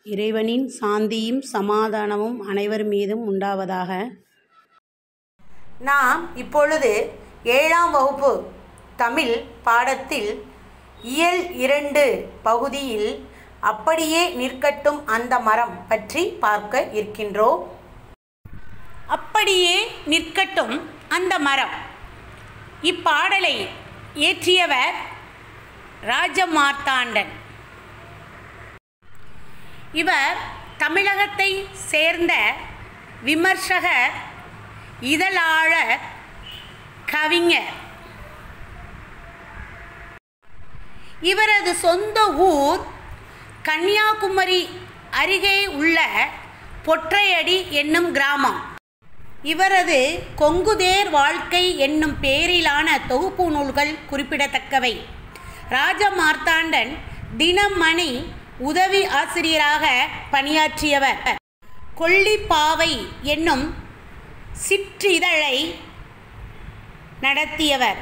இறைவனின் சாந்தியும் சமாதானமும் அனைவர் மீதும் உண்டாவதாக. நாம் இப்பொழுது 7ஆம் வகுப்பு தமிழ் பாடத்தில் இயல் 2 பகுதியில் அப்படியே நிற்கட்டும் அந்த மரம் பற்றி பார்க்க இருக்கின்றோம். அப்படியே நிற்கட்டும் அந்த மரம். இப்பாடலை இயற்றியவர் ராஜமார்த்தாண்டன். இவர் தமிழகத்தை சேர்ந்த விமர்சகர், இதழாளர், கவிஞர். இவரது சொந்த ஊர் கன்னியாகுமரி அருகே உள்ள பொற்றையடி என்னும் கிராமம். இவரது கொங்குதேர் வாழ்க்கை என்னும் பெயரிலான தொகுப்பு நூல்கள் குறிப்பிடத்தக்கவை. ராஜமார்த்தாண்டன் தினமணி உதவி ஆசிரியராக பணியாற்றியவர். கொல்லிப்பாவை என்னும் சிற்றிதழை நடத்தியவர்.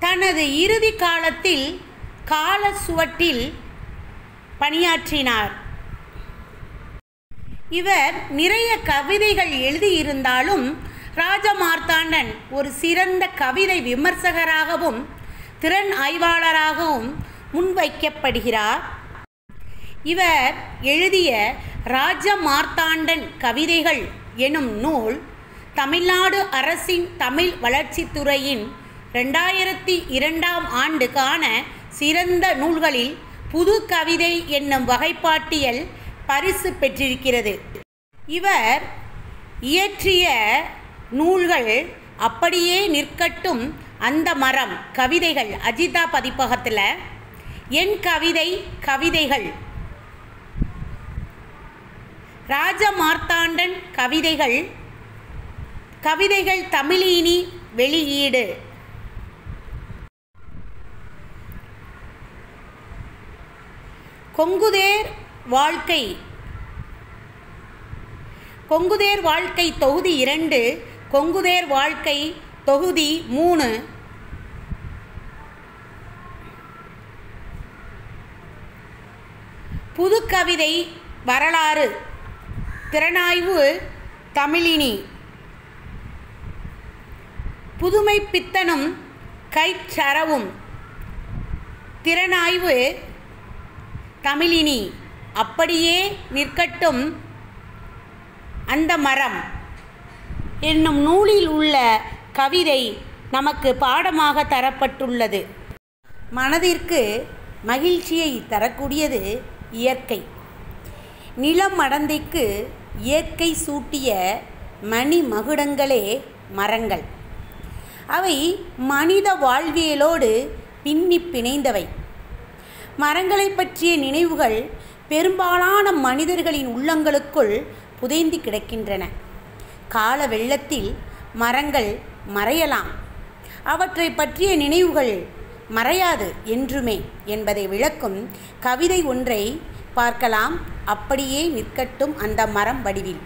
தனது இறுதி காலத்தில் காலச்சுவட்டில் பணியாற்றினார். இவர் நிறைய கவிதைகள் எழுதியிருந்தாலும் ராஜமார்த்தாண்டன் ஒரு சிறந்த கவிதை விமர்சகராகவும் திறன் ஆய்வாளராகவும் முன்வைக்கப்படுகிறார். இவர் எழுதிய ராஜமார்த்தாண்டன் கவிதைகள் எனும் நூல் தமிழ்நாடு அரசின் தமிழ் வளர்ச்சித்துறையின் 2002ஆம் ஆண்டுக்கான சிறந்த நூல்களில் புது கவிதை என்னும் வகைப்பாட்டியல் பரிசு பெற்றிருக்கிறது. இவர் இயற்றிய நூல்கள் அப்படியே நிற்கட்டும் அந்த மரம் கவிதைகள் அஜிதா பதிப்பகத்தில், என் கவிதை கவிதைகள், ராஜமார்த்தாண்டன் கவிதைகள், கவிதைகள் தமிழினி வெளியீடு, கொங்குதேர் வாழ்க்கை தொகுதி 2, கொங்குதேர் வாழ்க்கை தொகுதி 3, புதுக்கவிதை வரலாறு, திறனாய்வு தமிழினி, புதுமை பித்தனும் கைச்சரவும், திறனாய்வு தமிழினி, அப்படியே நிற்கட்டும் அந்த மரம் என்னும் நூலில் உள்ள கவிதை நமக்கு பாடமாக தரப்பட்டுள்ளது. மனதிற்கு மகிழ்ச்சியை தரக்கூடியது இயற்கை. நிலமடந்தைக்கு இயற்கை சூட்டிய மணி மகுடங்களே மரங்கள். அவை மனித வாழ்வியலோடு பின்னி பிணைந்தவை. மரங்களை பற்றிய நினைவுகள் பெரும்பாலான மனிதர்களின் உள்ளங்களுக்குள் புதைந்து கிடக்கின்றன. கால வெள்ளத்தில் மரங்கள் மறையலாம், அவற்றை பற்றிய நினைவுகள் மறையாது என்றுமே என்பதை விளக்கும் கவிதை ஒன்றை பார்க்கலாம். அப்படியே நிற்கட்டும் அந்த மரம் வடிவில்.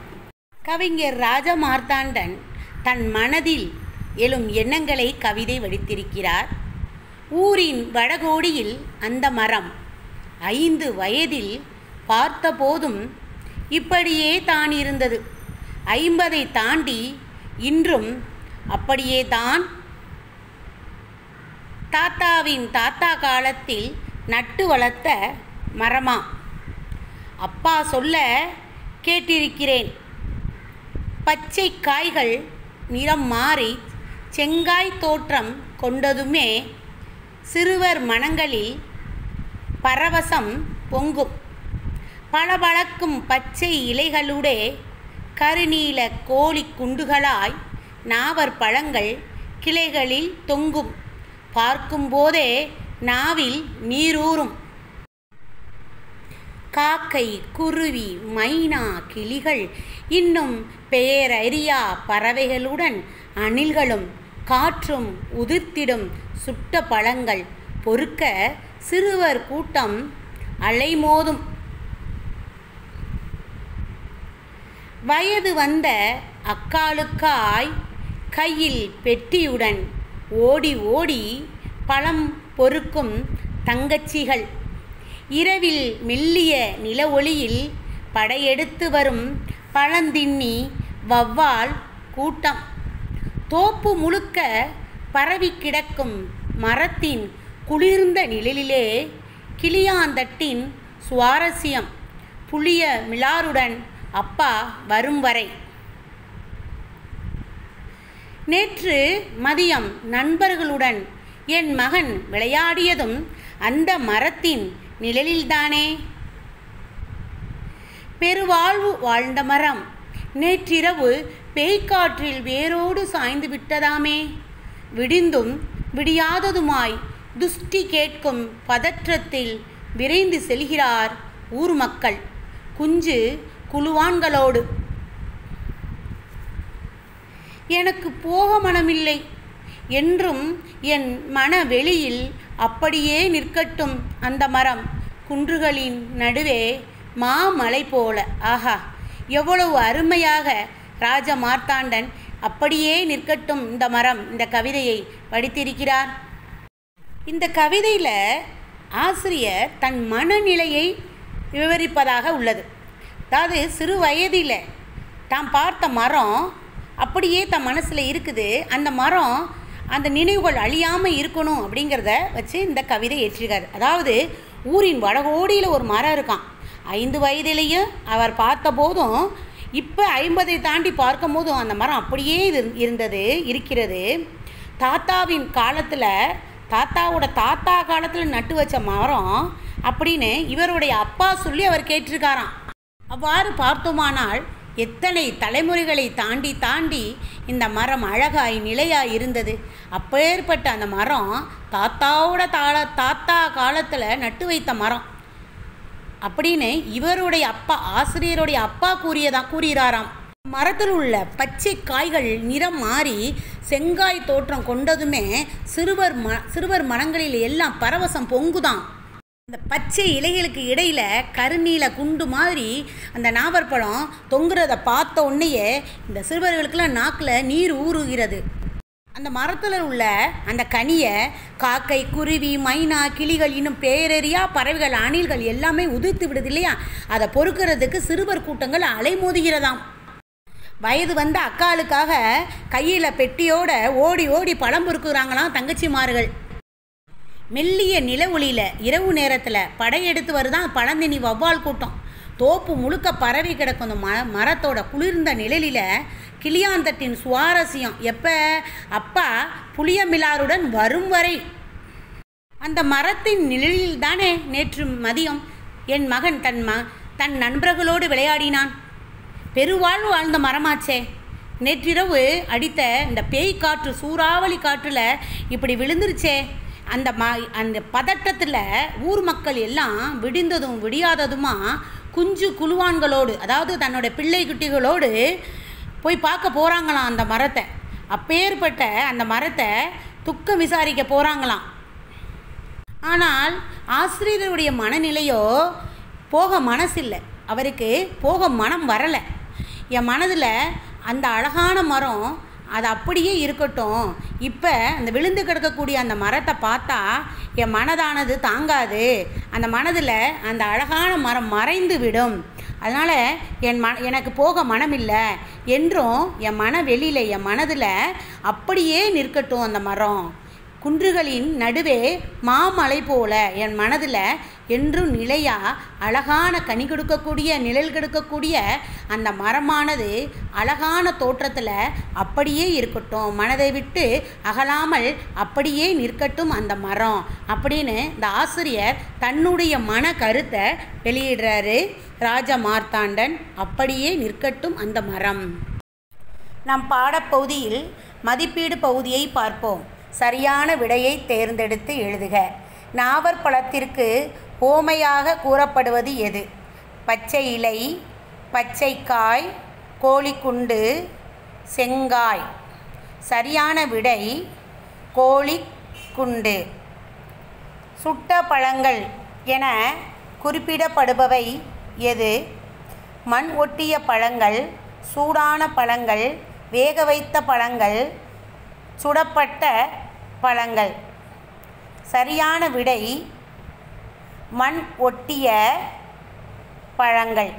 கவிஞர் ராஜமார்த்தாண்டன் தன் மனதில் எழும் எண்ணங்களை கவிதை வடித்திருக்கிறார். ஊரின் வடகோடியில் அந்த மரம் 5 வயதில் பார்த்தபோதும் இப்படியே தான் இருந்தது. 50ஐ தாண்டி இன்றும் அப்படியே தான். தாத்தாவின் தாத்தா காலத்தில் நட்டு வளர்த்த மரமா? அப்பா சொல்ல கேட்டிருக்கிறேன். பச்சை காய்கள் நிறம் மாறி செங்காய் தோற்றம் கொண்டதுமே சிறுவர் மனங்களில் பரவசம் பொங்கும். பளபளக்கும் பச்சை இலைகளுடைய கருநீல கோழி குண்டுகளாய் நாவற் பழங்கள் கிளைகளில் தொங்கும். பார்க்கும்போதே நாவில் நீரூறும். காக்கை, குருவி, மைனா, கிளிகள், இன்னும் பெயரறியா பறவைகளுடன் அணில்களும் காற்றும் உதிர்த்திடும் சுட்ட பழங்கள் பொறுக்க சிறுவர் கூட்டம் அலைமோதும். வயது வந்த அக்காளுக்காய் கையில் பெட்டியுடன் ஓடி ஓடி பழம் பொறுக்கும் தங்கச்சிகள் இரவில் மெல்லிய நில ஒளியில் படையெடுத்து வரும் பழந்தின்னி வௌவால் கூட்டம். தோப்பு முழுக்க பரவி கிடக்கும் மரத்தின் குளிர்ந்த நிழலிலே கிளியாந்தட்டின் சுவாரஸ்யம். புளிய மிலாருடன் அப்பா வரும் வரை. நேற்று மதியம் நண்பர்களுடன் என் மகன் விளையாடியதும் அந்த மரத்தின் நிழலில்தானே. பெருவாழ்வு வாழ்ந்த மரம் நேற்றிரவு பேய்க்காற்றில் வேரோடு சாய்ந்து விட்டதாமே. விடிந்தும் விடியாததுமாய் துஷ்டி கேட்கும் பதற்றத்தில் விரைந்து செல்கிறார் ஊர் மக்கள் குஞ்சு குழுவான்களோடு. எனக்கு போக மனமில்லை என்றும் என் மனவெளியில் அப்படியே நிற்கட்டும் அந்த மரம் குன்றுகளின் நடுவே மாமலை போல. ஆஹா, எவ்வளவு அருமையாக ராஜ மார்த்தாண்டன் அப்படியே நிற்கட்டும் இந்த மரம் இந்த கவிதையை படித்திருக்கிறார். இந்த கவிதையில் ஆசிரியர் தன் மனநிலையை விவரிப்பதாக உள்ளது. அதாவது சிறு வயதில் தாம் பார்த்த மரம் அப்படியே தன் மனசில் இருக்குது. அந்த மரம் அந்த நினைவுகள் அழியாமல் இருக்கணும் அப்படிங்கிறத வச்சு இந்த கவிதை ஏற்றிருக்காரு. அதாவது ஊரின் வடகோடியில் ஒரு மரம் இருக்கான். 5 வயதிலேயும் அவர் பார்த்த போதும் இப்போ 50 தாண்டி பார்க்கும் போதும் அந்த மரம் அப்படியே இருக்கிறது. தாத்தாவின் காலத்தில் தாத்தாவோட தாத்தா காலத்தில் நட்டு வச்ச மரம் அப்படின்னு இவருடைய அப்பா சொல்லி அவர் கேட்டிருக்காராம். அவ்வாறு பார்த்தோமானால் எத்தனை தலைமுறைகளை தாண்டி தாண்டி இந்த மரம் அழகாய் நிலையாய் இருந்தது. அப்பேற்பட்ட அந்த மரம் தாத்தாவோட தாத்தா காலத்தில் நட்டு வைத்த மரம் அப்படின்னு இவருடைய அப்பா ஆசிரியருடைய அப்பா கூறுகிறாராம். மரத்தில் உள்ள பச்சை காய்கள் நிறம் மாறி செங்காய் தோற்றம் கொண்டதுமே சிறுவர் மனங்களில் எல்லாம் பரவசம் பொங்குதான். அந்த பச்சை இலைகளுக்கு இடையில் கருநீல குண்டு மாதிரி அந்த நாவற்பழம் தொங்குறதை பார்த்த உடனேயே இந்த சிறுவர்களுக்கெல்லாம் நாக்கில் நீர் ஊறுகிறது. அந்த மரத்தில் உள்ள அந்த கனியை காக்கை குருவி மைனா கிளிகள் இன்னும் பேரறியா பறவைகள் அணில்கள் எல்லாமே உதிர்த்து விடுது இல்லையா. அதை பொறுக்கிறதுக்கு சிறுவர் கூட்டங்கள் அலைமோதுகிறதாம். வயது வந்த அக்காளுக்காக கையில் பெட்டியோட ஓடி ஓடி பழம் பொறுக்குறாங்களாம் தங்கச்சிமார்கள். மெல்லிய நில ஒளியில் இரவு நேரத்தில் படையெடுத்து வருதான் பழந்தினி வௌவால் கூட்டம். தோப்பு முழுக்க பரவி கிடக்கும் அந்த மரத்தோட குளிர்ந்த நிழலில் கிளியாந்தட்டின் சுவாரஸ்யம். எப்போ? அப்பா புளிய மிலாருடன் வரும் வரை. அந்த மரத்தின் நிழலில் தானே நேற்று மதியம் என் மகன் தன் நண்பர்களோடு விளையாடினான். பெருவாழ்வு வாழ்ந்த மரமாச்சே. நேற்றிரவு அடித்த இந்த பேய் காற்று சூறாவளி காற்றில் இப்படி விழுந்துருச்சே. அந்த பதட்டத்தில் ஊர் மக்கள் எல்லாம் விடிந்ததும் விடியாததுமா குஞ்சு குழுவான்களோடு, அதாவது தன்னோட பிள்ளை குட்டிகளோடு போய் பார்க்க போகிறாங்களாம் அந்த மரத்தை. அப்பேற்பட்ட அந்த மரத்தை துக்கம் விசாரிக்க போகிறாங்களாம். ஆனால் ஆசிரியருடைய மனநிலையோ போக மனசில்லை. அவருக்கு போக மனம் வரலை. என் மனதில் அந்த அழகான மரம் அது அப்படியே இருக்கட்டும். இப்போ அந்த விழுந்து கிடக்கக்கூடிய அந்த மரத்தை பார்த்தா என் மனதானது தாங்காது. அந்த மனதில் அந்த அழகான மரம் மறைந்து விடும். அதனால் எனக்கு போக மனமில்லை என்றும் என் வெளியில் என் மனதில் அப்படியே நிற்கட்டும் அந்த மரம். குன்றுகளின் நடுவே மாமலை போல என் மனதில் என்றும் நிலையா அழகான கனி கொடுக்கக்கூடிய நிழல் கொடுக்கக்கூடிய அந்த மரமானது அழகான தோற்றத்தில் அப்படியே இருக்கட்டும். மனதை விட்டு அகலாமல் அப்படியே நிற்கட்டும் அந்த மரம் அப்படின்னு இந்த ஆசிரியர் தன்னுடைய மன கருத்தை வெளியிடுறாரு. ராஜ மார்த்தாண்டன் அப்படியே நிற்கட்டும் அந்த மரம். நம் பாடப்பகுதியில் மதிப்பீடு பகுதியை பார்ப்போம். சரியான விடையை தேர்ந்தெடுத்து எழுதுக. நாவற்பழத்திற்கு ஓமையாக கூறப்படுவது எது? பச்சை இலை, பச்சைக்காய், கோழிக்குண்டு, செங்காய். சரியான விடை கோழிக்குண்டு. சுட்ட பழங்கள் என குறிப்பிடப்படுபவை எது? மண் ஒட்டிய பழங்கள், சூடான பழங்கள், வேக வைத்த பழங்கள், சுடப்பட்ட பழங்கள். சரியான விடை மண் ஒட்டிய பழங்கள்.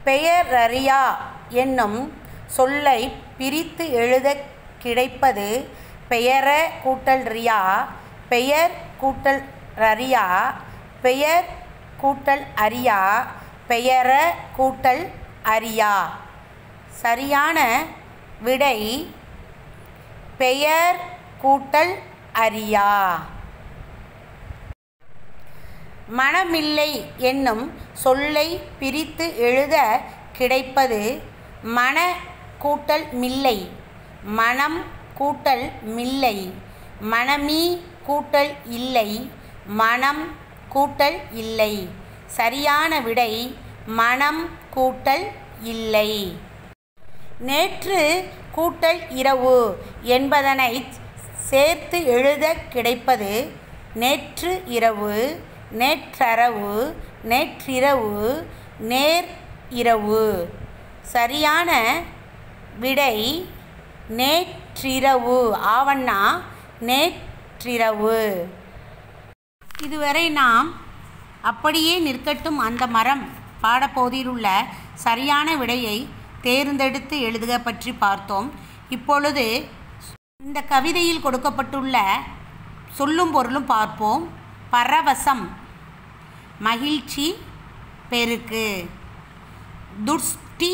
பெயரறியா என்னும் சொல்லை பிரித்து எழுதக் கிடைப்பது பெயர கூட்டல் ரியா, பெயர் கூட்டல் ரரியா, பெயர் கூட்டல் அரியா, பெயர கூட்டல் அரியா. சரியான விடை பெயர் கூட்டல் அரியா. மனமில்லை என்னும் சொல்லை பிரித்து எழுத கிடைப்பது மன கூட்டல் மில்லை, மனம் கூட்டல் மில்லை, மனமீ கூட்டல் இல்லை, மனம் கூட்டல் இல்லை. சரியான விடை மனம் கூட்டல் இல்லை. நேற்று கூட்டல் இரவு என்பதனை சேர்த்து எழுத கிடைப்பது நேற்று இரவு, நேற்றரவு, நேற்றிரவு, நேர் இரவு. சரியான விடை நேற்றிரவு. ஆவண்ணா நேற்றிரவு. இதுவரை நாம் அப்படியே நிற்கட்டும் அந்த மரம் பாடப்பகுதியில் உள்ள சரியான விடையை தேர்ந்தெடுத்து எழுதுக பற்றி பார்த்தோம். இப்பொழுது இந்த கவிதையில் கொடுக்கப்பட்டுள்ள சொல்லும் பொருளும் பார்ப்போம். பரவசம் மகிழ்ச்சி பெருக்கு. துஷ்டி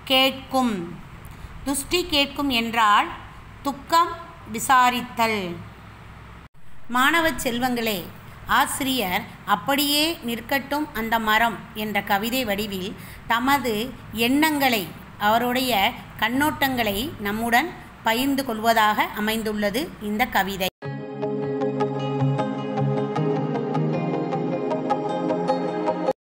கேட்கும். துஷ்டி கேட்கும் என்றால் துக்கம் விசாரித்தல். மாணவ செல்வங்களே, ஆசிரியர் அப்படியே நிற்கட்டும் அந்த மரம் என்ற கவிதை வடிவில் தமது எண்ணங்களை, அவருடைய கண்ணோட்டங்களை நம்முடன் பகிர்ந்து கொள்வதாக அமைந்துள்ளது இந்த கவிதை.